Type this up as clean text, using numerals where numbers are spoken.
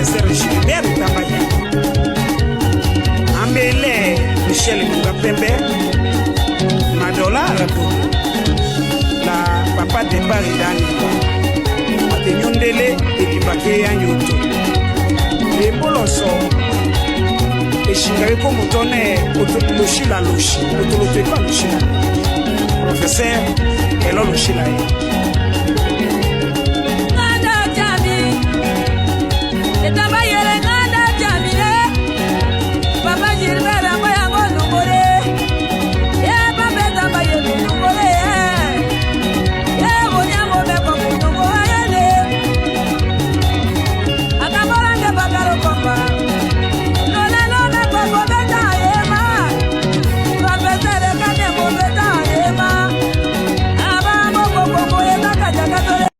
professeur Gilbert Tambaya Ambele Michel Mungapembe Madola Rato la papa de Paridani Atenyondele ekibake yanyoto Lembolonso Eshingawe comme tonne Loshila Loshi Otolotepa Loshila Professeur Elo Loshila